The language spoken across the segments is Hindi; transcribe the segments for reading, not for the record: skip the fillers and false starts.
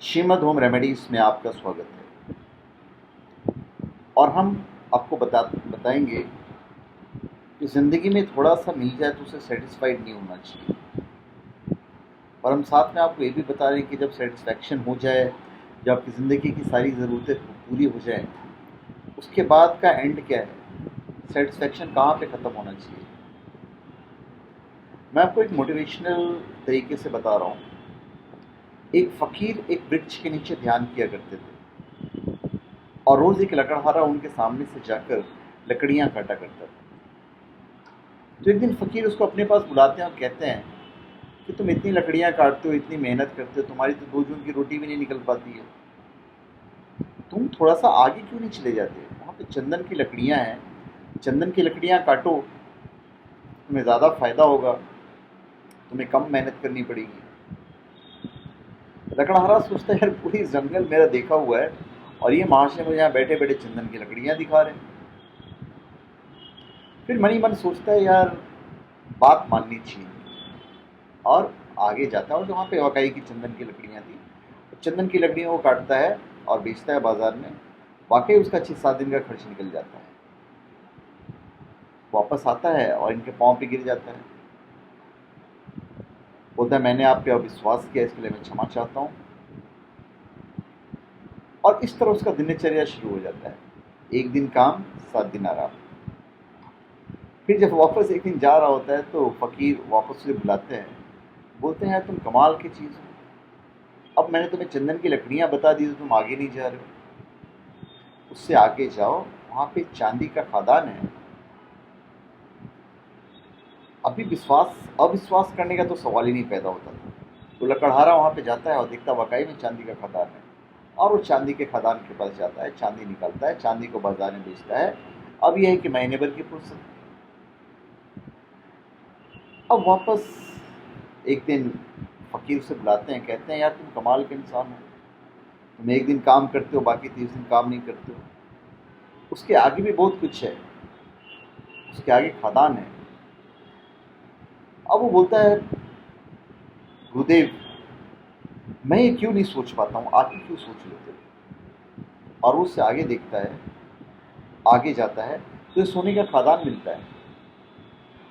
श्रीमद होम रेमेडीज़ में आपका स्वागत है। और हम आपको बताएंगे कि ज़िंदगी में थोड़ा सा मिल जाए तो उसे सेटिस्फाइड नहीं होना चाहिए। और हम साथ में आपको ये भी बता रहे हैं कि जब सेटिस्फैक्शन हो जाए, जब आपकी ज़िंदगी की सारी ज़रूरतें पूरी हो जाए, उसके बाद का एंड क्या है, सेटिस्फैक्शन कहाँ पे ख़त्म होना चाहिए। मैं आपको एक मोटिवेशनल तरीके से बता रहा हूँ। एक फ़कीर एक वृक्ष के नीचे ध्यान किया करते थे और रोज़ एक लकड़हारा उनके सामने से जाकर लकड़ियाँ काटा करता था। तो एक दिन फ़कीर उसको अपने पास बुलाते हैं और कहते हैं कि तुम इतनी लकड़ियाँ काटते हो, इतनी मेहनत करते हो, तुम्हारी तो 2 जून की रोटी भी नहीं निकल पाती है, तुम थोड़ा सा आगे क्यों नहीं चले जाते? वहाँ पे चंदन की लकड़ियाँ हैं, चंदन की लकड़ियाँ काटो, तुम्हें ज़्यादा फ़ायदा होगा, तुम्हें कम मेहनत करनी पड़ेगी। लकड़हारा सोचता है यार पूरी जंगल मेरा देखा हुआ है और ये महाशय मुझे यहाँ बैठे बैठे चंदन की लकड़ियाँ दिखा रहे हैं। फिर मन ही मन सोचता है यार बात माननी चाहिए, और आगे जाता है और वहाँ पे वाकई की चंदन की लकड़ियाँ थी। चंदन की लकड़ियों को काटता है और बेचता है बाजार में। वाकई उसका 6-7 दिन का खर्च निकल जाता है। वापस आता है और इनके पाँव पे गिर जाता है, बोलता है मैंने आप पे अविश्वास किया, इसके लिए मैं क्षमा चाहता हूँ। और इस तरह उसका दिनचर्या शुरू हो जाता है। 1 दिन काम, 7 दिन आराम। फिर जब वापस एक दिन जा रहा होता है तो फ़कीर वापस उसे बुलाते हैं, बोलते हैं यार तुम कमाल की चीज़ हो, अब मैंने तुम्हें चंदन की लकड़ियाँ बता दी तो तुम आगे नहीं जा रहे हो। उससे आगे जाओ, वहाँ पे चांदी का खदान है। अभी अविश्वास करने का तो सवाल ही नहीं पैदा होता था। तो लकड़हारा वहाँ पे जाता है और देखता वाकई में चांदी का खदान है, और वो चांदी के खदान के पास जाता है, चांदी निकालता है, चांदी को बाजार में बेचता है। अब यह है कि महीने भर की फुर्सत। अब वापस एक दिन फ़कीर उसे बुलाते हैं, कहते हैं यार तुम कमाल के इंसान हो, तुम 1 दिन काम करते हो, बाकी 30 दिन काम नहीं करते हो। उसके आगे भी बहुत कुछ है, उसके आगे खदान है। अब वो बोलता है गुरुदेव, मैं ये क्यों नहीं सोच पाता हूँ, आप ही क्यों सोच लेते हो। और वो उससे आगे देखता है, आगे जाता है तो ये सोने का खदान मिलता है,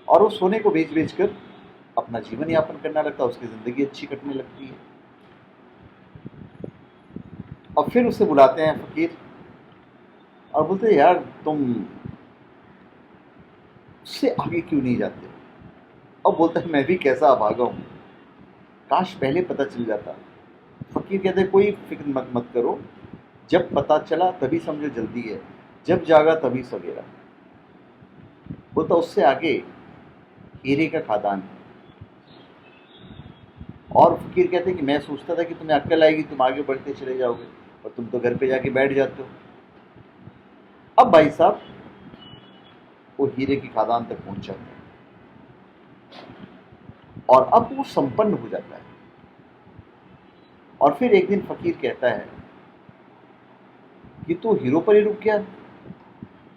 और वो सोने को बेच बेच कर अपना जीवन यापन करने लगता है। उसकी ज़िंदगी अच्छी कटने लगती है। और फिर उसे बुलाते हैं फ़कीर और बोलते हैं यार तुम उससे आगे क्यों नहीं जाते। अब बोलता है मैं भी कैसा अभागा हूँ, काश पहले पता चल जाता। फ़कीर कहते हैं कोई फिक्र मत करो, जब पता चला तभी समझो जल्दी है, जब जागा तभी सवेरा। बोलता उससे आगे हीरे का खदान है। और फ़कीर कहते हैं कि मैं सोचता था कि तुम्हें अक्ल आएगी, तुम आगे बढ़ते चले जाओगे, और तुम तो घर पे जाके बैठ जाते हो। अब भाई साहब वो हीरे की खदान तक पहुंच जाते हैं और अब वो संपन्न हो जाता है। और फिर एक दिन फ़कीर कहता है कि तू हीरो पर ही रुक गया।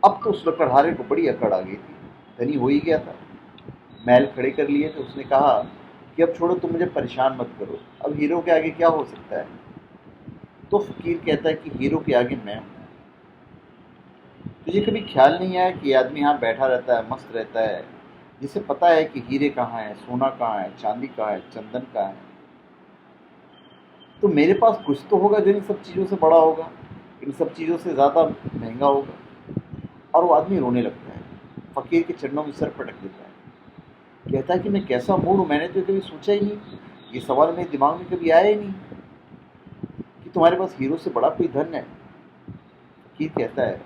अब तो उस लकड़हारे को बड़ी अकड़ आ गई थी, धनी हो ही गया था, महल खड़े कर लिए थे। उसने कहा कि अब छोड़ो, तुम मुझे परेशान मत करो, अब हीरो के आगे क्या हो सकता है। तो फ़कीर कहता है कि हीरो के आगे मैं हूँ। तुझे कभी ख्याल नहीं आया कि आदमी यहाँ बैठा रहता है, मस्त रहता है, जिसे पता है कि हीरे कहाँ है, सोना कहाँ है, चांदी कहाँ है, चंदन कहाँ है। तो मेरे पास कुछ तो होगा जो इन सब चीज़ों से बड़ा होगा, इन सब चीज़ों से ज़्यादा महंगा होगा। और वो आदमी रोने लगता है, फ़कीर के चरणों में सर पटक देता है, कहता है कि मैं कैसा मूड हूँ, मैंने तो कभी सोचा ही नहीं, ये सवाल मेरे दिमाग में कभी आया ही नहीं कि तुम्हारे पास हीरो से बड़ा कोई धन है। फ़कीर कहता है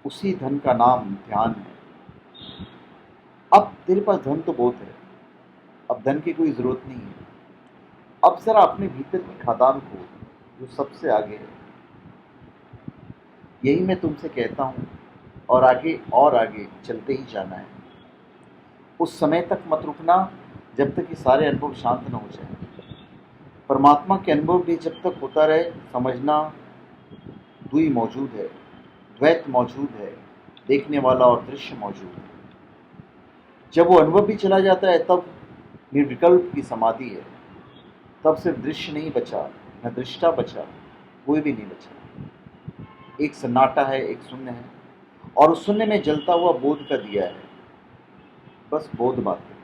उसी धन का नाम ध्यान है। अब तेरे पास धन तो बहुत है, अब धन की कोई ज़रूरत नहीं है, अब ज़रा अपने भीतर की खदान को जो सबसे आगे है। यही मैं तुमसे कहता हूँ, और आगे चलते ही जाना है। उस समय तक मत रुकना जब तक ये सारे अनुभव शांत न हो जाए। परमात्मा के अनुभव भी जब तक होता रहे, समझना द्वि मौजूद है, द्वैत मौजूद है, देखने वाला और दृश्य मौजूद है। जब वो अनुभव भी चला जाता है तब निर्विकल्प की समाधि है, तब सिर्फ दृश्य नहीं बचा, न दृष्टा बचा, कोई भी नहीं बचा। एक सन्नाटा है, एक शून्य है, और उस शून्य में जलता हुआ बोध का दिया है। बस बोध मात्र,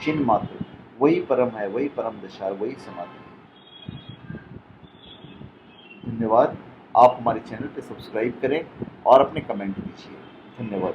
चिन्ह मात्र, वही परम है, वही परम दशा है, वही समाधि है। धन्यवाद। आप हमारे चैनल पे सब्सक्राइब करें और अपने कमेंट दीजिए। धन्यवाद।